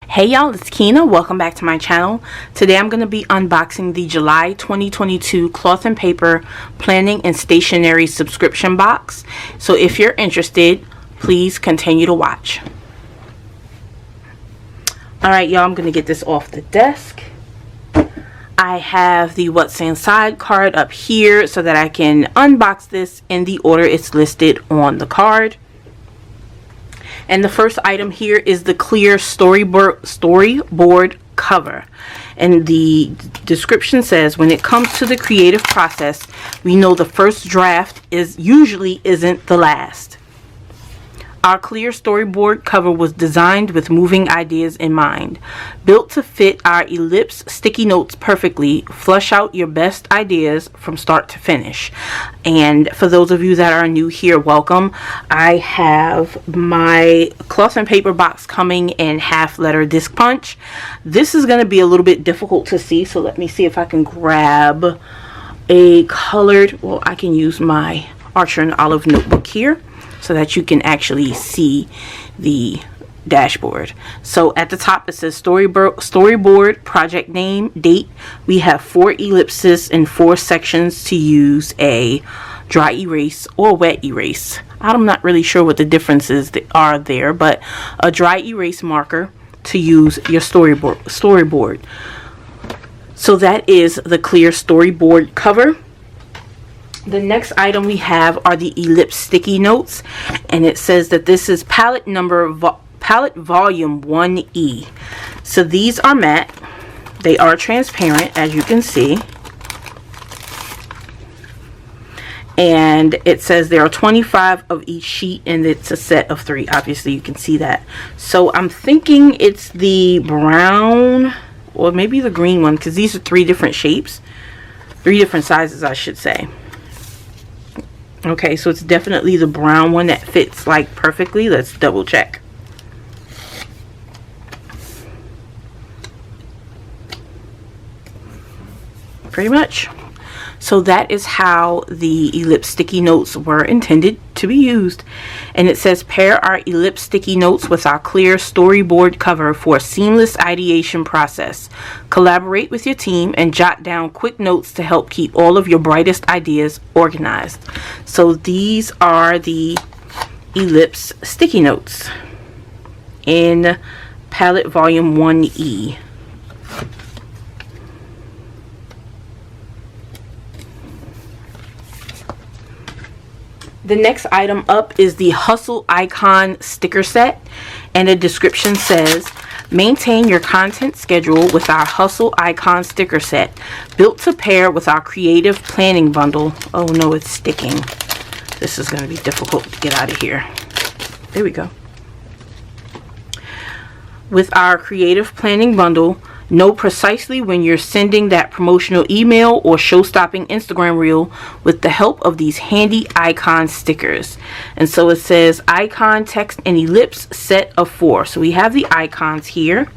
Hey y'all, it's Kinah. Welcome back to my channel. Today I'm going to be unboxing the July 2022 Cloth and Paper Planning and Stationery subscription box. So if you're interested, please continue to watch. Alright y'all, I'm going to get this off the desk. I have the What's Inside card up here so that I can unbox this in the order it's listed on the card. And the first item here is the clear storyboard cover. And the description says, when it comes to the creative process, we know the first draft usually isn't the last. Our clear storyboard cover was designed with moving ideas in mind. Built to fit our ellipse sticky notes perfectly, flush out your best ideas from start to finish. And for those of you that are new here, welcome. I have my cloth and paper box coming in half letter disc punch. This is going to be a little bit difficult to see, so let me see if I can grab a colored, well, I can use my Archer and Olive notebook here, so that you can actually see the dashboard. So at the top it says storyboard, project name, date. We have 4 ellipses and 4 sections to use a dry erase or wet erase. I'm not really sure what the differences are there, but a dry erase marker to use your storyboard. So that is the clear storyboard cover. The next item we have are the ellipse sticky notes, and it says that this is palette volume 1E. So these are matte. They are transparent, as you can see. And it says there are 25 of each sheet, and it's a set of 3. Obviously, you can see that. So I'm thinking it's the brown or maybe the green one, because these are 3 different shapes. 3 different sizes, I should say. Okay, so it's definitely the brown one that fits like perfectly. Let's double check. Pretty much. So that is how the ellipse sticky notes were intended to be used. And it says, pair our ellipse sticky notes with our clear storyboard cover for a seamless ideation process. Collaborate with your team and jot down quick notes to help keep all of your brightest ideas organized. So these are the ellipse sticky notes in palette volume 1E. The next item up is the Hustle Icon sticker set, and the description says, maintain your content schedule with our Hustle Icon sticker set, built to pair with our creative planning bundle. Oh no, it's sticking. This is going to be difficult to get out of here. There we go. With our creative planning bundle, know precisely when you're sending that promotional email or show-stopping Instagram reel with the help of these handy icon stickers. And so it says icon, text, and ellipse set of 4. So we have the icons here.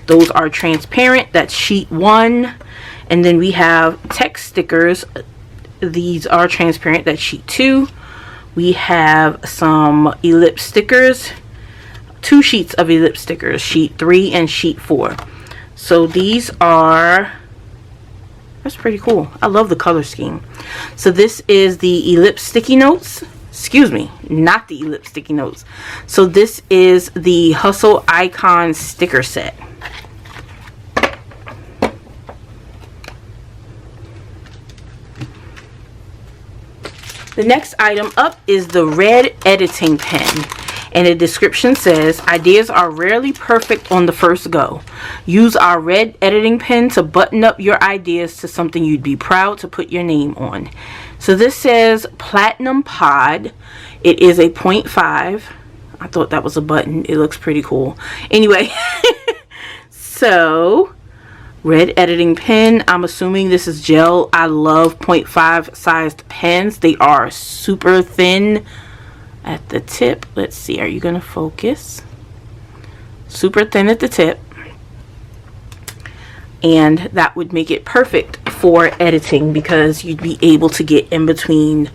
Those are transparent. That's sheet 1. And then we have text stickers. These are transparent. That's sheet 2. We have some ellipse stickers. 2 sheets of ellipse stickers. Sheet 3 and sheet 4. So these are, that's pretty cool. I love the color scheme. So this is the ellipse sticky notes. Excuse me, not the ellipse sticky notes. So this is the Hustle Icon sticker set. The next item up is the red editing pen. And the description says, ideas are rarely perfect on the first go. Use our red editing pen to button up your ideas to something you'd be proud to put your name on. So this says Platinum Pod. It is a 0.5. I thought that was a button. It looks pretty cool. Anyway, so red editing pen. I'm assuming this is gel. I love 0.5 sized pens. They are super thin at the tip. Let's see, are you gonna focus? Super thin at the tip, and that would make it perfect for editing because you'd be able to get in between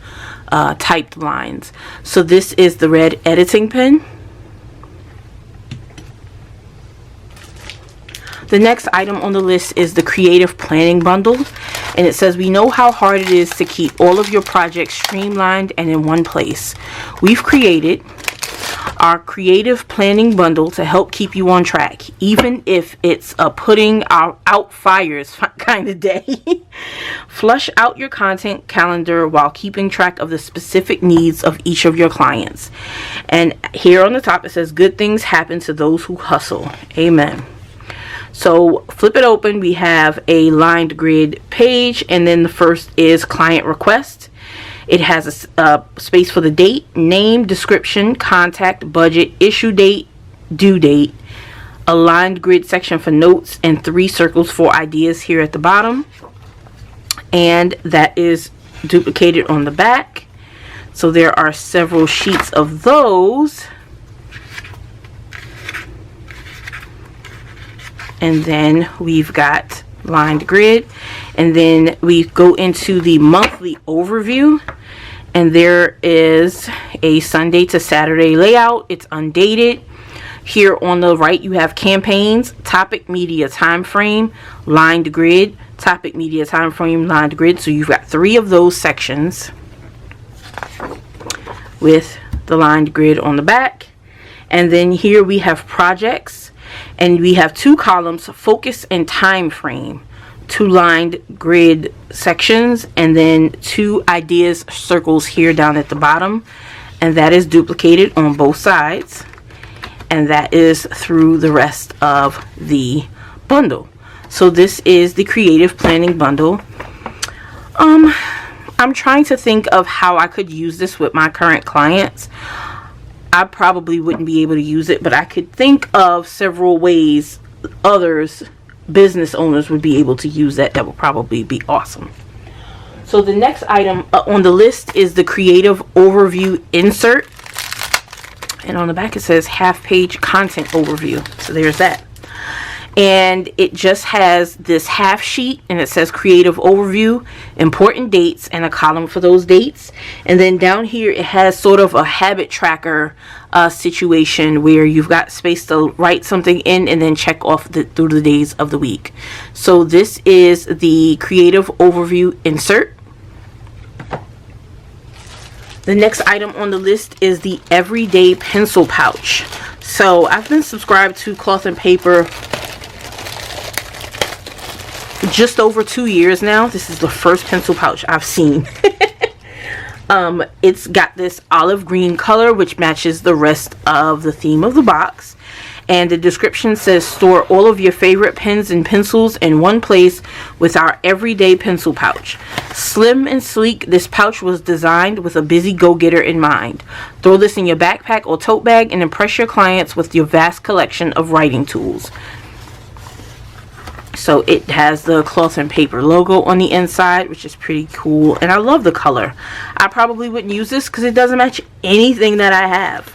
typed lines. So this is the red editing pen. The next item on the list is the creative planning bundle, and it says, we know how hard it is to keep all of your projects streamlined and in one place. We've created our creative planning bundle to help keep you on track, even if it's a putting out fires kind of day. Flush out your content calendar while keeping track of the specific needs of each of your clients. And here on the top it says, good things happen to those who hustle. Amen. So flip it open. We have a lined grid page, and then the first is client request. It has a space for the date, name, description, contact, budget, issue date, due date, a lined grid section for notes, and 3 circles for ideas here at the bottom. And that is duplicated on the back. So there are several sheets of those. And then we've got lined grid, and then we go into the monthly overview, and there is a Sunday to Saturday layout. It's undated. Here on the right you have campaigns, topic, media, time frame, lined grid, topic, media, time frame, lined grid. So you've got 3 of those sections with the lined grid on the back. And then here we have projects, and we have 2 columns, focus and time frame, 2 lined grid sections, and then 2 ideas circles here down at the bottom, and that is duplicated on both sides, and that is through the rest of the bundle. So this is the creative planning bundle. I'm trying to think of how I could use this with my current clients. I probably wouldn't be able to use it, but I could think of several ways others, business owners, would be able to use that. That would probably be awesome. So the next item on the list is the creative overview insert, and on the back it says half-page content overview. So there's that, and it just has this half sheet, and it says creative overview, important dates, and a column for those dates. And then down here it has sort of a habit tracker situation where you've got space to write something in and then check off through the days of the week. So this is the creative overview insert. The next item on the list is the everyday pencil pouch. So I've been subscribed to Cloth and Paper just over 2 years now. This is the first pencil pouch I've seen. It's got this olive green color which matches the rest of the theme of the box, and the description says, store all of your favorite pens and pencils in one place with our everyday pencil pouch. Slim and sleek, this pouch was designed with a busy go-getter in mind. Throw this in your backpack or tote bag and impress your clients with your vast collection of writing tools. So it has the Cloth and Paper logo on the inside, which is pretty cool, and I love the color. I probably wouldn't use this because it doesn't match anything that I have.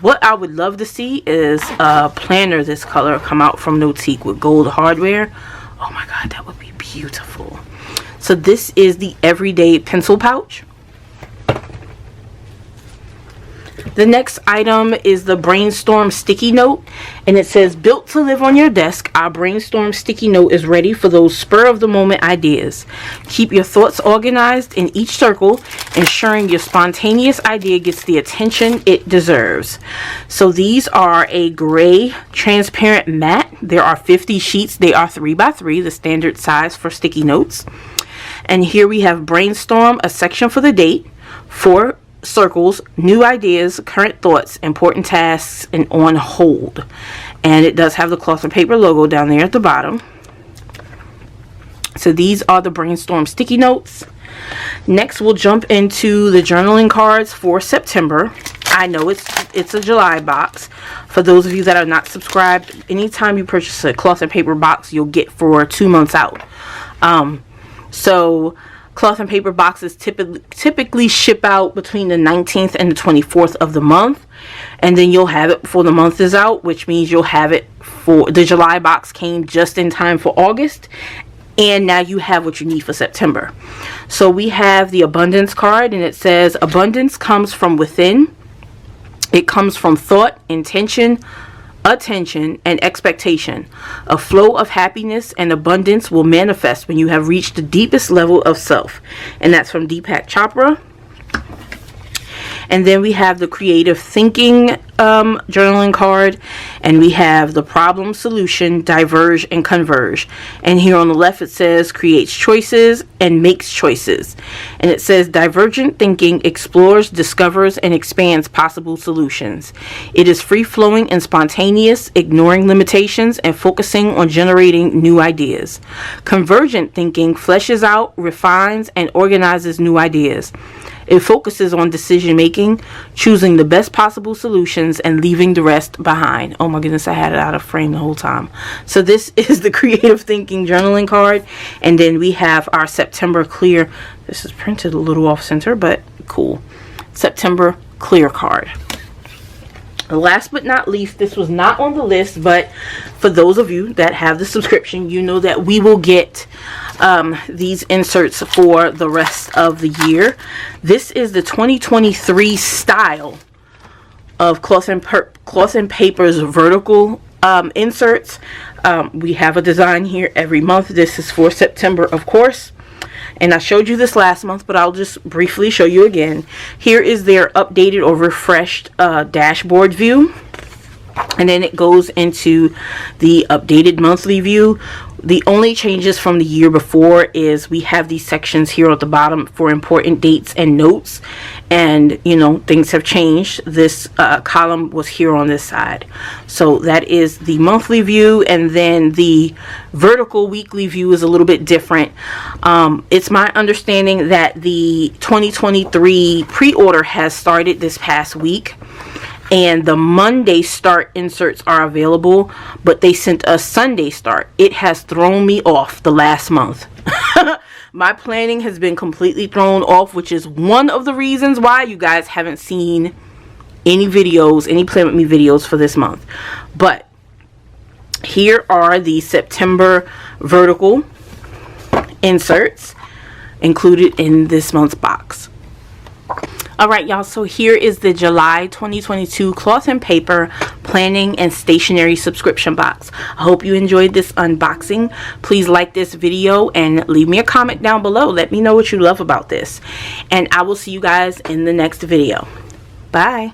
What I would love to see is a planner this color come out from Notique with gold hardware. Oh my god, that would be beautiful. So this is the everyday pencil pouch. The next item is the Brainstorm sticky note, and it says, built to live on your desk, our Brainstorm sticky note is ready for those spur of the moment ideas. Keep your thoughts organized in each circle, ensuring your spontaneous idea gets the attention it deserves. So these are a gray transparent matte. There are 50 sheets. They are 3 by 3, the standard size for sticky notes. And here we have Brainstorm, a section for the date, 4 circles, new ideas, current thoughts, important tasks, and on hold. And it does have the Cloth and Paper logo down there at the bottom. So these are the Brainstorm sticky notes. Next we'll jump into the journaling cards for September. I know it's a July box. For those of you that are not subscribed, anytime you purchase a Cloth and Paper box, you'll get for 2 months out. So Cloth and Paper boxes typically ship out between the 19th and the 24th of the month, and then you'll have it before the month is out, which means you'll have it for the July box. Came just in time for August, and now you have what you need for September. So we have the abundance card, and it says, abundance comes from within. It comes from thought, intention, attention, and expectation. A flow of happiness and abundance will manifest when you have reached the deepest level of self. And that's from Deepak Chopra. And then we have the creative thinking journaling card, and we have the problem, solution, diverge, and converge. And here on the left it says creates choices and makes choices. And it says divergent thinking explores, discovers, and expands possible solutions. It is free-flowing and spontaneous, ignoring limitations and focusing on generating new ideas. Convergent thinking fleshes out, refines, and organizes new ideas. It focuses on decision making, choosing the best possible solutions, and leaving the rest behind. Oh my goodness, I had it out of frame the whole time. So this is the creative thinking journaling card. And then we have our September clear. This is printed a little off center, but cool. September clear card. Last but not least, this was not on the list, but for those of you that have the subscription, you know that we will get these inserts for the rest of the year. This is the 2023 style of Cloth and Paper's vertical inserts. We have a design here every month. This is for September, of course. And I showed you this last month, but I'll just briefly show you again. Here is their updated or refreshed dashboard view. And then it goes into the updated monthly view. The only changes from the year before is we have these sections here at the bottom for important dates and notes. And, you know, things have changed. This column was here on this side. So that is the monthly view. And then the vertical weekly view is a little bit different. It's my understanding that the 2023 pre-order has started this past week. And the Monday start inserts are available, but they sent us Sunday start. It has thrown me off the last month. My planning has been completely thrown off, which is one of the reasons why you guys haven't seen any videos, any Plan With Me videos for this month. But here are the September vertical inserts included in this month's box. Alright y'all, so here is the July 2022 Cloth and Paper Planning and Stationery subscription box. I hope you enjoyed this unboxing. Please like this video and leave me a comment down below. Let me know what you love about this. And I will see you guys in the next video. Bye.